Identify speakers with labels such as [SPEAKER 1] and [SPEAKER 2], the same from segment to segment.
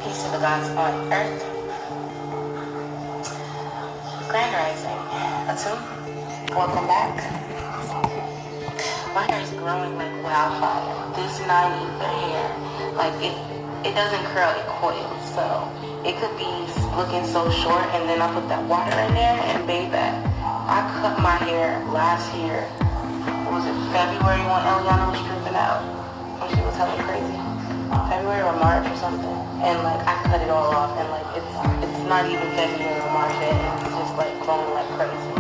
[SPEAKER 1] Peace to the gods on earth. Grand Rising. Atum, welcome back. My hair is growing like wildfire. This 9-ether hair, like it doesn't curl, it coils. So it could be looking so short, and then I put that water in there, and baby, I cut my hair last year. What was it, February when Eliana was stripping out? When she was hella crazy. February or March or something. And like I cut it all off, and like it's not even February or March yet, and it's just like growing like crazy.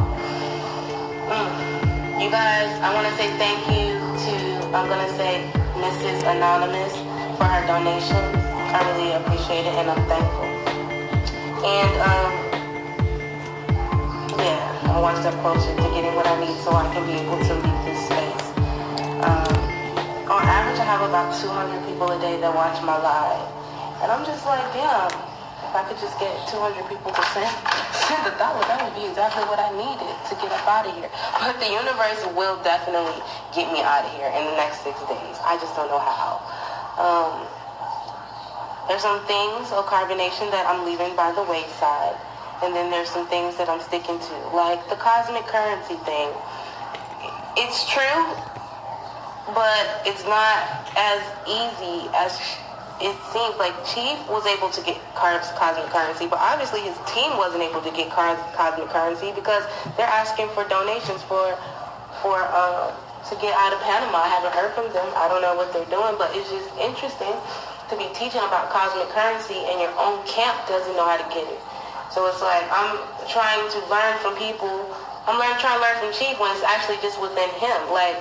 [SPEAKER 1] You guys, I want to say thank you to, I'm going to say Mrs. Anonymous for her donation. I really appreciate it, and I'm thankful. And yeah, I'm one step closer to getting what I need so I can be able to leave this space. On average, I have about 200 people a day that watch my live. And I'm just like, damn, if I could just get 200 people to send $1, that would be exactly what I needed to get up out of here. But the universe will definitely get me out of here in the next 6 days. I just don't know how. There's some things of carbonation that I'm leaving by the wayside. And then there's some things that I'm sticking to. Like the cosmic currency thing. It's true, but it's not as easy as it seems. Like Chief was able to get cosmic currency, but obviously his team wasn't able to get cosmic currency because they're asking for donations to get out of Panama. I haven't heard from them. I don't know what they're doing, but it's just interesting to be teaching about cosmic currency and your own camp doesn't know how to get it. So it's like I'm trying to learn from people. Trying to learn from Chief when it's actually just within him, like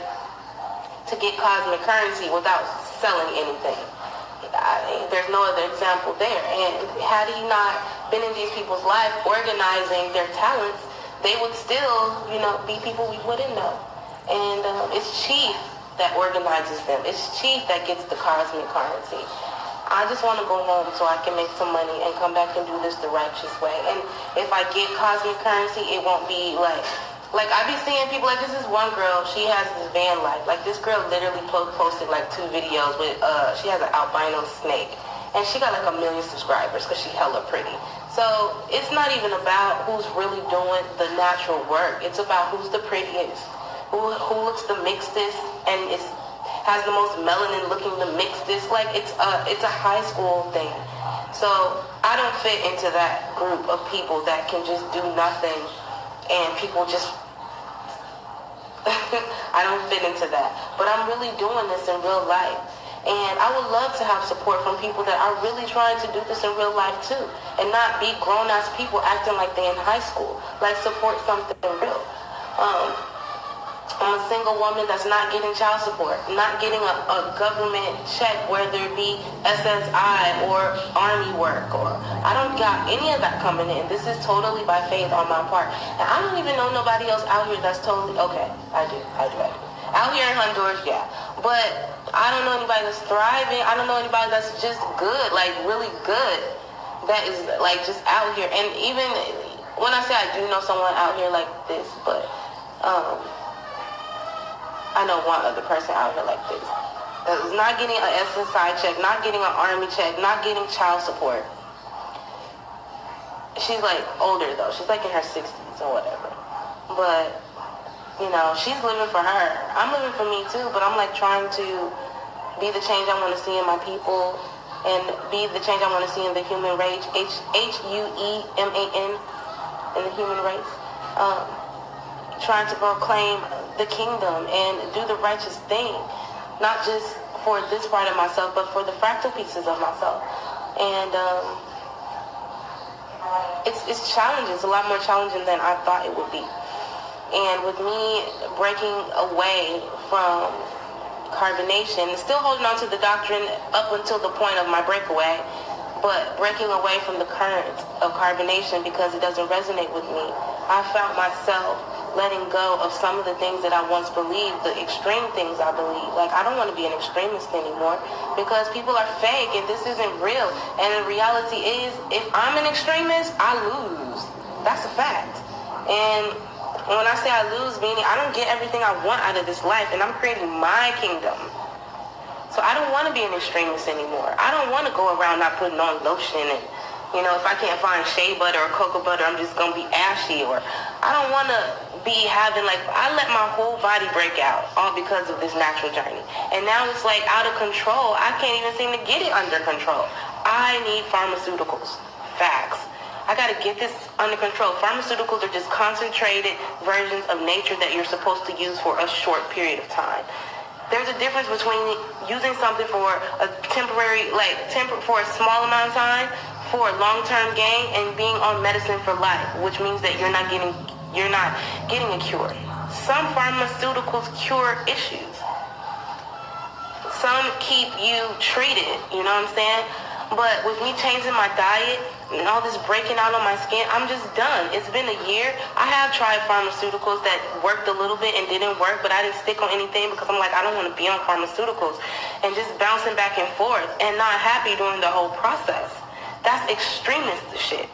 [SPEAKER 1] to get cosmic currency without selling anything. There's no other example there. And had he not been in these people's lives organizing their talents, they would still, be people we wouldn't know. And it's Chief that organizes them. It's Chief that gets the cosmic currency. I just want to go home so I can make some money and come back and do this the righteous way. And if I get cosmic currency, it won't be like I be seeing people like, this is one girl, she has this van life. Like this girl literally posted like 2 videos with, she has an albino snake. And she got like 1 million subscribers because she hella pretty. So it's not even about who's really doing the natural work. It's about who's the prettiest, who looks the mixedest, and has the most melanin looking the mixedest. Like it's a high school thing. So I don't fit into that group of people that can just do nothing and people just I don't fit into that. But I'm really doing this in real life. And I would love to have support from people that are really trying to do this in real life too. And not be grown-ass people acting like they in high school. Like support something real. I'm a single woman that's not getting child support, not getting a government check, whether it be SSI or army work, or I don't got any of that coming in. This is totally by faith on my part. And I don't even know nobody else out here that's totally, okay, I do. Out here in Hondorus, yeah. But I don't know anybody that's thriving. I don't know anybody that's just good, like really good, that is like just out here. And even when I say I do know someone out here like this, but I know one other person out here like this that is not getting an SSI check, not getting an army check, not getting child support. She's like older though. She's like in her 60s or whatever. But, she's living for her. I'm living for me too, but I'm like trying to be the change I want to see in my people and be the change I want to see in the human race, Hueman, in the human race. Trying to proclaim the kingdom and do the righteous thing, not just for this part of myself, but for the fractal pieces of myself. And it's challenging. It's a lot more challenging than I thought it would be. And with me breaking away from carbonation, still holding on to the doctrine up until the point of my breakaway, but breaking away from the current of carbonation because it doesn't resonate with me, I found myself letting go of some of the things that I once believed, the extreme things I believe. Like, I don't want to be an extremist anymore because people are fake and this isn't real. And the reality is, if I'm an extremist, I lose. That's a fact. And when I say I lose, meaning I don't get everything I want out of this life, and I'm creating my kingdom. So I don't want to be an extremist anymore. I don't want to go around not putting on lotion and, if I can't find shea butter or cocoa butter, I'm just going to be ashy. Or I don't want to be having, I let my whole body break out all because of this natural journey. And now it's out of control. I can't even seem to get it under control. I need pharmaceuticals. Facts. I got to get this under control. Pharmaceuticals are just concentrated versions of nature that you're supposed to use for a short period of time. There's a difference between using something for a temporary, for a small amount of time, for a long-term gain, and being on medicine for life, which means that you're not getting a cure. Some pharmaceuticals cure issues. Some keep you treated, you know what I'm saying? But with me changing my diet and all this breaking out on my skin, I'm just done. It's been a year. I have tried pharmaceuticals that worked a little bit and didn't work, but I didn't stick on anything because I'm I don't want to be on pharmaceuticals, and just bouncing back and forth and not happy during the whole process. That's extremist shit.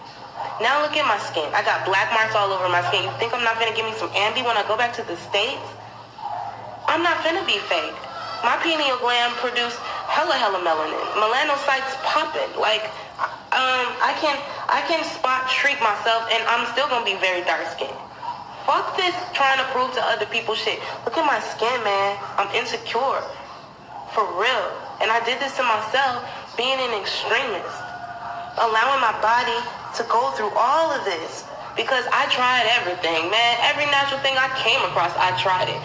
[SPEAKER 1] Now look at my skin. I got black marks all over my skin. You think I'm not gonna give me some Ambi when I go back to the States? I'm not finna be fake. My pineal gland produce hella melanin. Melanocytes popping. I can spot treat myself and I'm still gonna be very dark skinned. Fuck this trying to prove to other people shit. Look at my skin, man. I'm insecure. For real. And I did this to myself, being an extremist. Allowing my body to go through all of this. Because I tried everything, man. Every natural thing I came across, I tried it.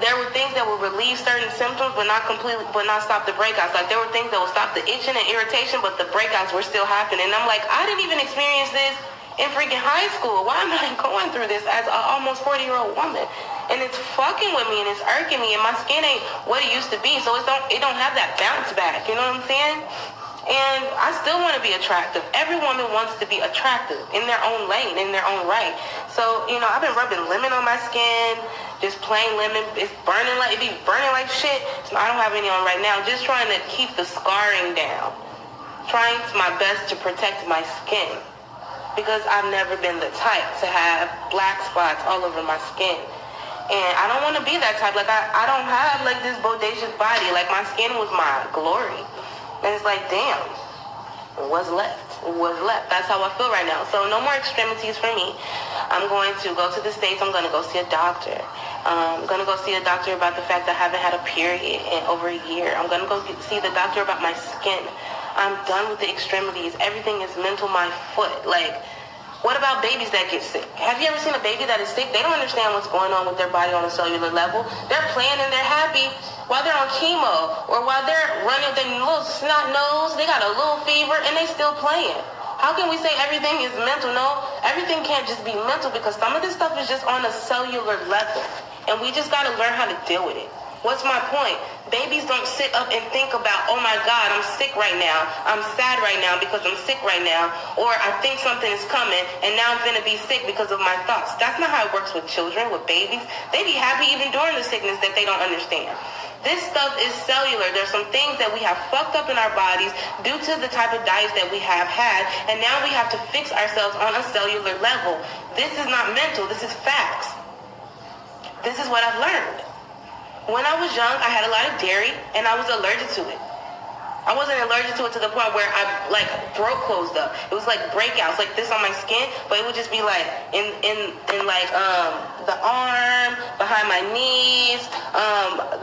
[SPEAKER 1] There were things that would relieve certain symptoms, but not stop the breakouts. There were things that would stop the itching and irritation, but the breakouts were still happening. And I'm I didn't even experience this in freaking high school. Why am I going through this as an almost 40-year-old woman? And it's fucking with me and it's irking me, and my skin ain't what it used to be, so it don't have that bounce back, you know what I'm saying? And I still want to be attractive. Every woman wants to be attractive in their own lane, in their own right. So, I've been rubbing lemon on my skin, just plain lemon. It be burning like shit. So I don't have any on right now. Just trying to keep the scarring down. Trying my best to protect my skin. Because I've never been the type to have black spots all over my skin. And I don't want to be that type. I don't have this bodacious body. My skin was my glory. And it's damn, what's left? What's left? That's how I feel right now. So no more extremities for me. I'm going to go to the States. I'm going to go see a doctor. I'm going to go see a doctor about the fact that I haven't had a period in over a year. I'm going to go see the doctor about my skin. I'm done with the extremities. Everything is mental, my foot. What about babies that get sick? Have you ever seen a baby that is sick? They don't understand what's going on with their body on a cellular level. They're playing and they're happy while they're on chemo, or while they're running their little snot nose, they got a little fever and they still playing. How can we say everything is mental? No, everything can't just be mental, because some of this stuff is just on a cellular level. And we just got to learn how to deal with it. What's my point? Babies don't sit up and think about, oh my God, I'm sick right now. I'm sad right now because I'm sick right now. Or I think something is coming and now I'm finna be sick because of my thoughts. That's not how it works with children, with babies. They be happy even during the sickness that they don't understand. This stuff is cellular. There's some things that we have fucked up in our bodies due to the type of diets that we have had, and now we have to fix ourselves on a cellular level. This is not mental. This is facts. This is what I've learned. When I was young, I had a lot of dairy, and I was allergic to it. I wasn't allergic to it to the point where I throat closed up. It was breakouts like this on my skin, but it would just be in the arm, behind my knees,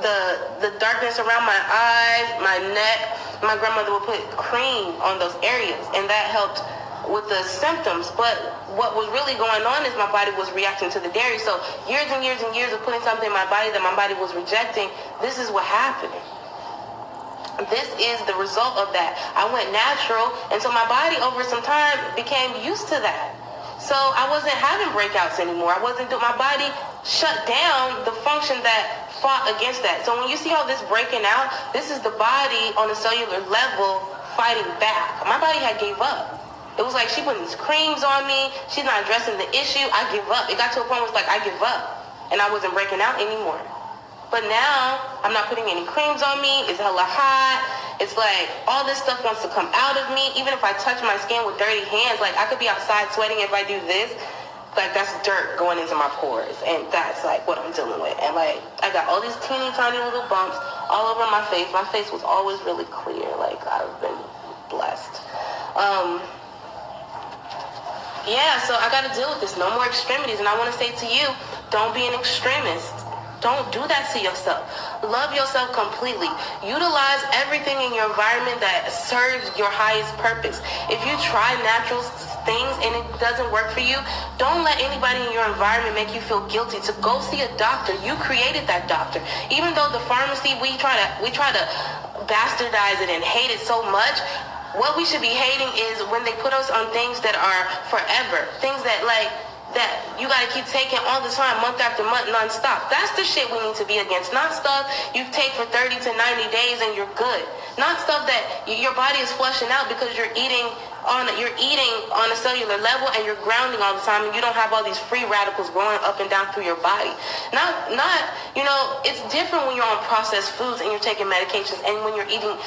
[SPEAKER 1] the darkness around my eyes, my neck. My grandmother would put cream on those areas, and that helped with the symptoms. But what was really going on is my body was reacting to the dairy. So years and years and years of putting something in my body that my body was rejecting, this is what happened. This is the result of that. I went natural, and so my body over some time became used to that. So I wasn't having breakouts anymore. My body shut down the function that fought against that. So when you see all this breaking out, this is the body on a cellular level fighting back. My body had gave up. It was like she putting these creams on me. She's not addressing the issue. I give up. It got to a point where it's like I give up. And I wasn't breaking out anymore. But now, I'm not putting any creams on me. It's hella hot. It's like all this stuff wants to come out of me. Even if I touch my skin with dirty hands, like I could be outside sweating if I do this. Like that's dirt going into my pores. And that's like what I'm dealing with. And like I got all these teeny tiny little bumps all over my face. My face was always really clear. Like I've been blessed. Yeah, so I got to deal with this. No more extremities. And I want to say to you, don't be an extremist. Don't do that to yourself. Love yourself completely. Utilize everything in your environment that serves your highest purpose. If you try natural things and it doesn't work for you, don't let anybody in your environment make you feel guilty to go see a doctor. You created that doctor. Even though the pharmacy, we try to bastardize it and hate it so much. What we should be hating is when they put us on things that are forever. Things that you gotta keep taking all the time, month after month, non-stop. That's the shit we need to be against. Not stuff you take for 30 to 90 days and you're good. Not stuff that your body is flushing out because you're eating on a cellular level and you're grounding all the time and you don't have all these free radicals growing up and down through your body. It's different when you're on processed foods and you're taking medications and when you're eating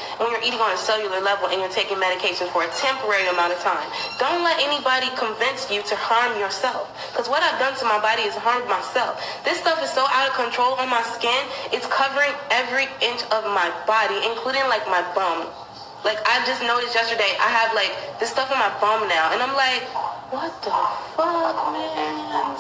[SPEAKER 1] on a cellular level and you're taking medications for a temporary amount of time. Don't let anybody convince you to harm yourself. Because what I've done to my body is harmed myself. This stuff is so out of control on my skin, it's covering every inch of my body, including like my bum. Like I just noticed yesterday, I have like this stuff on my bum now, and I'm like, what the fuck, man?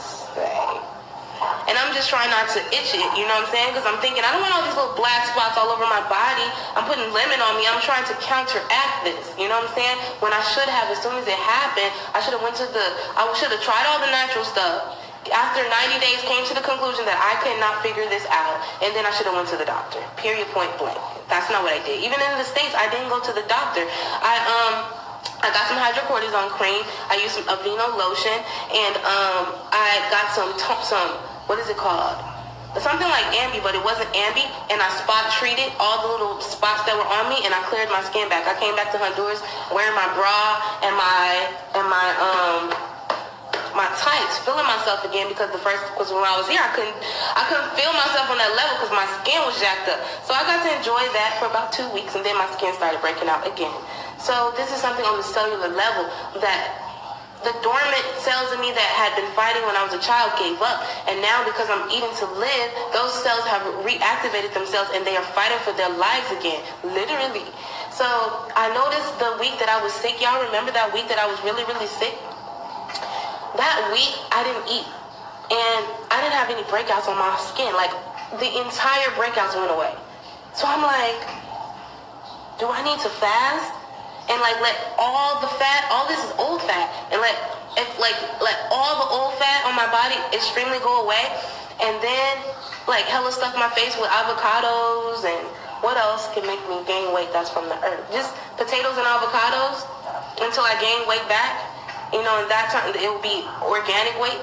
[SPEAKER 1] And I'm just trying not to itch it, you know what I'm saying? Because I'm thinking, I don't want all these little black spots all over my body. I'm putting lemon on me. I'm trying to counteract this, you know what I'm saying? When I should have, as soon as it happened, I should have tried all the natural stuff. After 90 days, came to the conclusion that I could not figure this out, and then I should have went to the doctor. Period, point blank. That's not what I did. Even in the States, I didn't go to the doctor. I got some hydrocortisone cream. I used some Aveeno lotion, and I got some what is it called? Something like Ambi, but it wasn't Ambi, and I spot treated all the little spots that were on me, and I cleared my skin back. I came back to Hondurus wearing my bra and my tights, feeling myself again because when I was here, I couldn't feel myself on that level because my skin was jacked up. So I got to enjoy that for about 2 weeks, and then my skin started breaking out again. So this is something on the cellular level that the dormant cells in me that had been fighting when I was a child gave up. And now because I'm eating to live, those cells have reactivated themselves and they are fighting for their lives again, literally. So I noticed the week that I was sick, y'all remember that week that I was really, really sick? That week, I didn't eat. And I didn't have any breakouts on my skin. Like, the entire breakouts went away. So I'm like, do I need to fast? And like let all the fat, all this is old fat, and let all the old fat on my body extremely go away. And then like hella stuff in my face with avocados and what else can make me gain weight that's from the earth? Just potatoes and avocados until I gain weight back. You know, and that time it will be organic weight.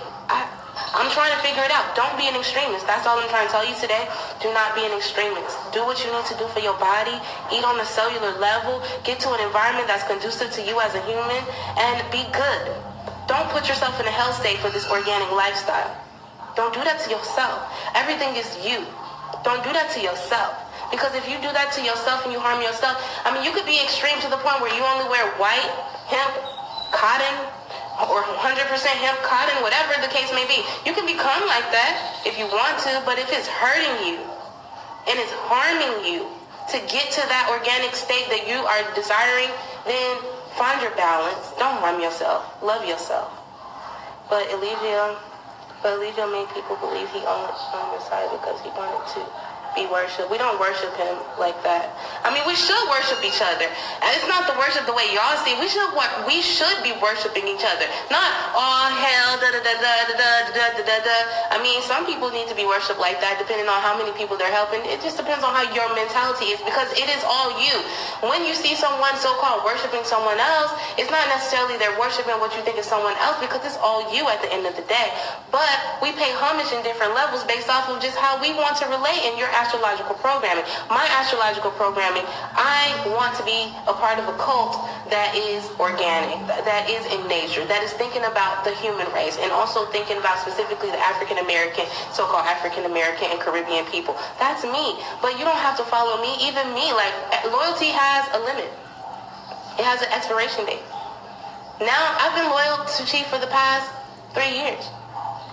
[SPEAKER 1] I'm trying to figure it out. Don't be an extremist. That's all I'm trying to tell you today. Do not be an extremist. Do what you need to do for your body. Eat on a cellular level. Get to an environment that's conducive to you as a human. And be good. Don't put yourself in a hell state for this organic lifestyle. Don't do that to yourself. Everything is you. Don't do that to yourself. Because if you do that to yourself and you harm yourself, I mean, you could be extreme to the point where you only wear white, hemp, cotton, or 100% hemp, cotton, whatever the case may be. You can become like that if you want to, but if it's hurting you and it's harming you to get to that organic state that you are desiring, then find your balance. Don't harm yourself. Love yourself. But Elijah made people believe he owned Messiah because he wanted to be worshipped. We don't worship him like that. I mean, we should worship each other. And it's not the worship the way y'all see. We should be worshiping each other. Not all hell, da da da da da da da da da. I mean, some people need to be worshipped like that depending on how many people they're helping. It just depends on how your mentality is because it is all you. When you see someone so-called worshiping someone else, it's not necessarily they're worshiping what you think is someone else because it's all you at the end of the day. But we pay homage in different levels based off of just how we want to relate, and you're astrological programming. My astrological programming, I want to be a part of a cult that is organic, that is in nature, that is thinking about the human race, and also thinking about specifically the African American, so-called African American and Caribbean people. That's me. But you don't have to follow me. Even me, like, loyalty has a limit. It has an expiration date. Now, I've been loyal to Chief for the past 3 years.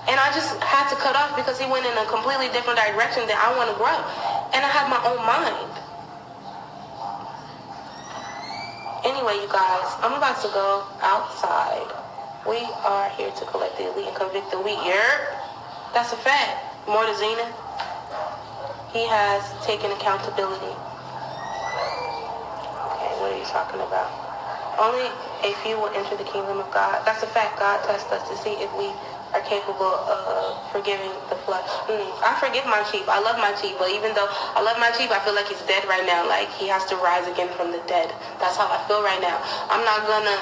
[SPEAKER 1] And I just had to cut off because he went in a completely different direction that I want to grow. And I have my own mind. Anyway, you guys, I'm about to go outside. We are here to collect the elite and convict the weak. That's a fact. More to Zena. He has taken accountability. Okay, what are you talking about? Only a few will enter the kingdom of God. That's a fact. God tests us to see if we are capable of forgiving the flesh. I forgive my Chief. I love my Chief. But even though I love my Chief, I feel like he's dead right now. Like he has to rise again from the dead. That's how I feel right now. I'm not gonna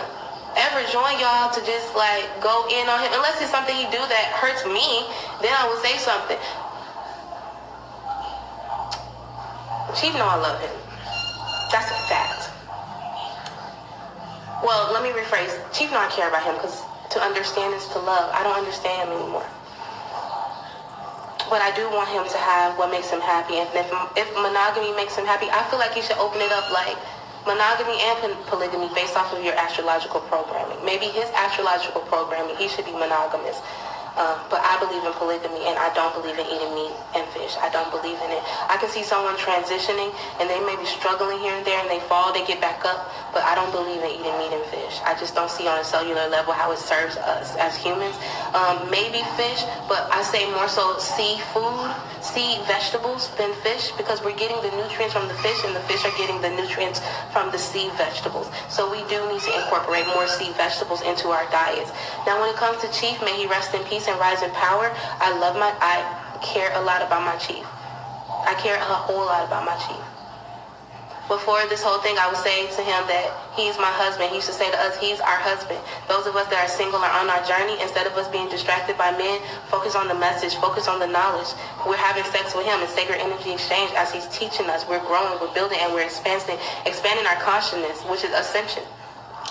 [SPEAKER 1] ever join y'all to just like go in on him. Unless it's something he do that hurts me, then I will say something. Chief know I love him. That's a fact. Well, let me rephrase. Chief know I care about him because to understand is to love. I don't understand him anymore. But I do want him to have what makes him happy. And if monogamy makes him happy, I feel like he should open it up like monogamy and polygamy based off of your astrological programming. Maybe his astrological programming, he should be monogamous. But I believe in polygamy, and I don't believe in eating meat and fish. I don't believe in it. I can see someone transitioning, and they may be struggling here and there, and they fall, they get back up, but I don't believe in eating meat and fish. I just don't see on a cellular level how it serves us as humans. Maybe fish, but I say more so seafood, sea vegetables than fish, because we're getting the nutrients from the fish, and the fish are getting the nutrients from the sea vegetables. So we do need to incorporate more sea vegetables into our diets. Now, when it comes to Chief, may he rest in peace and rise in power. I care a lot about my Chief. I care a whole lot about my Chief. Before this whole thing, I would say to him that he's my husband. He used to say to us, he's our husband. Those of us that are single are on our journey. Instead of us being distracted by men, focus on the message, focus on the knowledge. We're having sex with him in sacred energy exchange as he's teaching us. We're growing, we're building, and we're expanding our consciousness, which is ascension.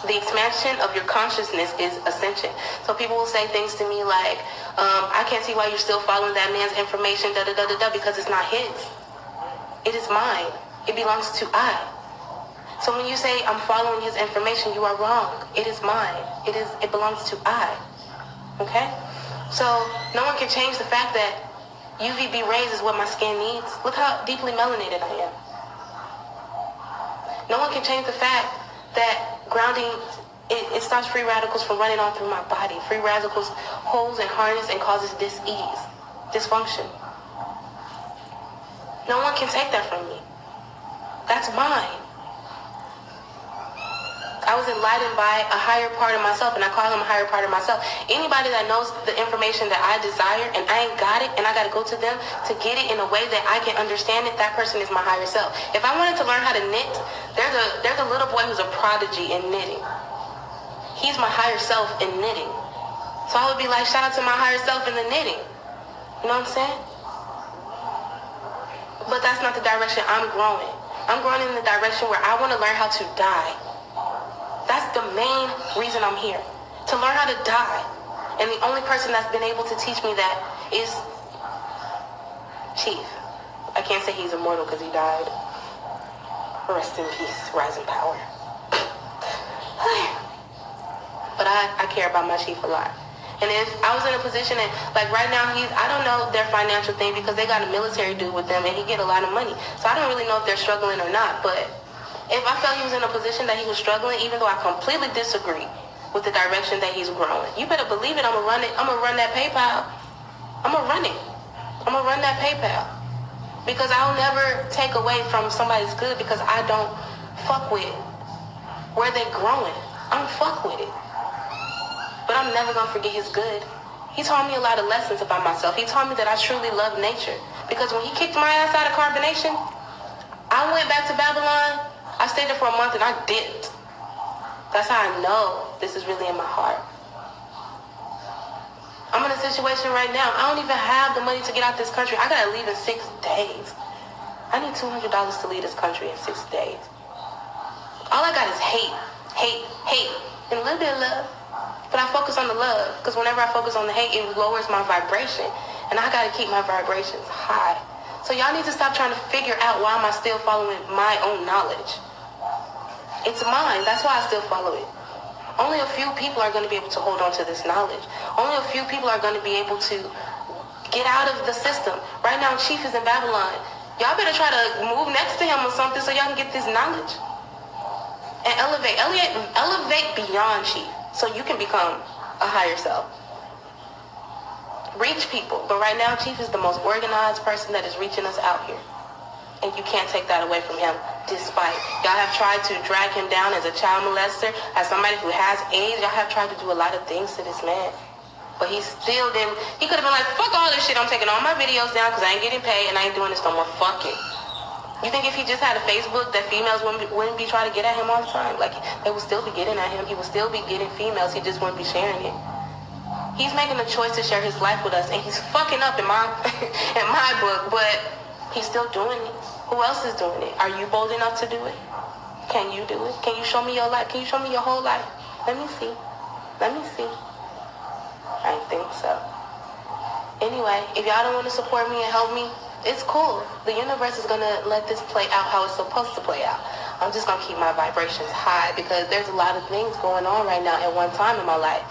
[SPEAKER 1] The expansion of your consciousness is ascension. So people will say things to me like, I can't see why you're still following that man's information, because it's not his. It is mine. It belongs to I. So when you say I'm following his information, you are wrong. It is mine. It belongs to I. Okay? So no one can change the fact that UVB rays is what my skin needs. Look how deeply melanated I am. No one can change the fact that grounding, it stops free radicals from running on through my body. Free radicals holds and harness and causes dis-ease, dysfunction. No one can take that from me. That's mine. I was enlightened by a higher part of myself, and I call him a higher part of myself. Anybody that knows the information that I desire and I ain't got it, and I got to go to them to get it in a way that I can understand it, that person is my higher self. If I wanted to learn how to knit, there's a little boy who's a prodigy in knitting. He's my higher self in knitting. So I would be like, shout out to my higher self in the knitting. You know what I'm saying? But that's not the direction I'm growing. I'm growing in the direction where I want to learn how to die. That's the main reason I'm here. To learn how to die. And the only person that's been able to teach me that is Chief. I can't say he's immortal because he died. Rest in peace, rise in power. But I care about my Chief a lot. And if I was in a position that, like right now, I don't know their financial thing because they got a military dude with them and he get a lot of money. So I don't really know if they're struggling or not. But if I felt he was in a position that he was struggling, even though I completely disagree with the direction that he's growing, you better believe it, I'm going to run that PayPal. I'm going to run it. I'm going to run that PayPal. Because I'll never take away from somebody's good because I don't fuck with where they're growing. I don't fuck with it. But I'm never going to forget his good. He taught me a lot of lessons about myself. He taught me that I truly love nature. Because when he kicked my ass out of carbonation, I went back to Babylon. I stayed there for a month and I dipped. That's how I know this is really in my heart. I'm in a situation right now. I don't even have the money to get out this country. I gotta leave in 6 days. I need $200 to leave this country in 6 days. All I got is hate, and a little bit of love. But I focus on the love, because whenever I focus on the hate, it lowers my vibration. And I got to keep my vibrations high. So y'all need to stop trying to figure out why am I still following my own knowledge. It's mine. That's why I still follow it. Only a few people are going to be able to hold on to this knowledge. Only a few people are going to be able to get out of the system. Right now, Chief is in Babylon. Y'all better try to move next to him or something so y'all can get this knowledge. And elevate beyond Chief so you can become a higher self. Reach people. But right now, Chief is the most organized person that is reaching us out here. And you can't take that away from him, despite. Y'all have tried to drag him down as a child molester, as somebody who has AIDS. Y'all have tried to do a lot of things to this man. But he still didn't. He could have been like, fuck all this shit. I'm taking all my videos down because I ain't getting paid and I ain't doing this no more. Fuck it. You think if he just had a Facebook that females wouldn't be trying to get at him all the time? Like, they would still be getting at him. He would still be getting females. He just wouldn't be sharing it. He's making a choice to share his life with us, and he's fucking up in my in my book, but he's still doing it. Who else is doing it? Are you bold enough to do it? Can you do it? Can you show me your life? Can you show me your whole life? Let me see. Let me see. I think so. Anyway, if y'all don't want to support me and help me, it's cool. The universe is going to let this play out how it's supposed to play out. I'm just going to keep my vibrations high because there's a lot of things going on right now at one time in my life.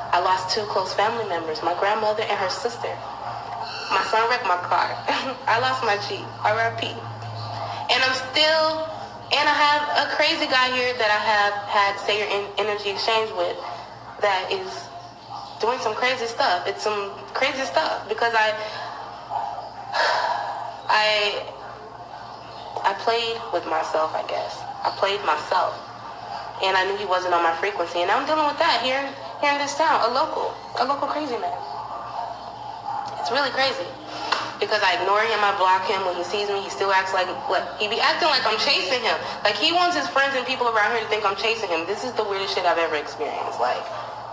[SPEAKER 1] I lost 2 close family members, my grandmother and her sister. My son wrecked my car. I lost my G, R.I.P. And I have a crazy guy here that I have had say your energy exchange with that is doing some crazy stuff. It's some crazy stuff because I played with myself, I guess. I played myself. And I knew he wasn't on my frequency. And I'm dealing with that here in this town, a local crazy man. It's really crazy. Because I ignore him, I block him. When he sees me, he still acts like he be acting like I'm chasing him. Like he wants his friends and people around here to think I'm chasing him. This is the weirdest shit I've ever experienced. Like,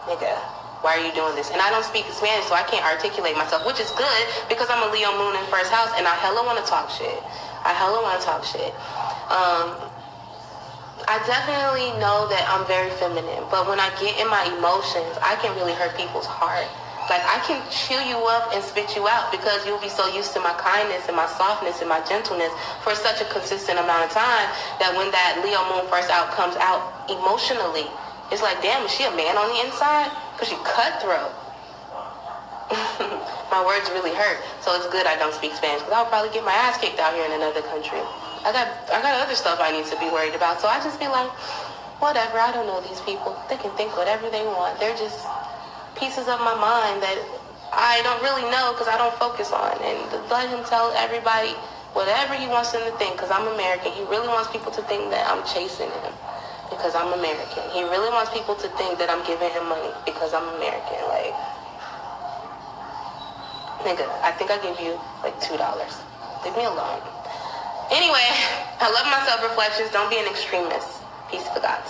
[SPEAKER 1] nigga, why are you doing this? And I don't speak Spanish, so I can't articulate myself, which is good because I'm a Leo moon in first house and I hella want to talk shit. I definitely know that I'm very feminine, but when I get in my emotions, I can really hurt people's heart. Like, I can chew you up and spit you out because you'll be so used to my kindness and my softness and my gentleness for such a consistent amount of time that when that Leo moon first out comes out emotionally, it's like, damn, is she a man on the inside? Because she cutthroat. My words really hurt, so it's good I don't speak Spanish because I'll probably get my ass kicked out here in another country. I got other stuff I need to be worried about, so I just be like, whatever, I don't know these people. They can think whatever they want. They're just pieces of my mind that I don't really know because I don't focus on. And let him tell everybody whatever he wants them to think because I'm American. He really wants people to think that I'm chasing him because I'm American. He really wants people to think that I'm giving him money because I'm American. Like, nigga, I think I gave you like $2. Leave me alone. Anyway, I love my self-reflections. Don't be an extremist. Peace to God.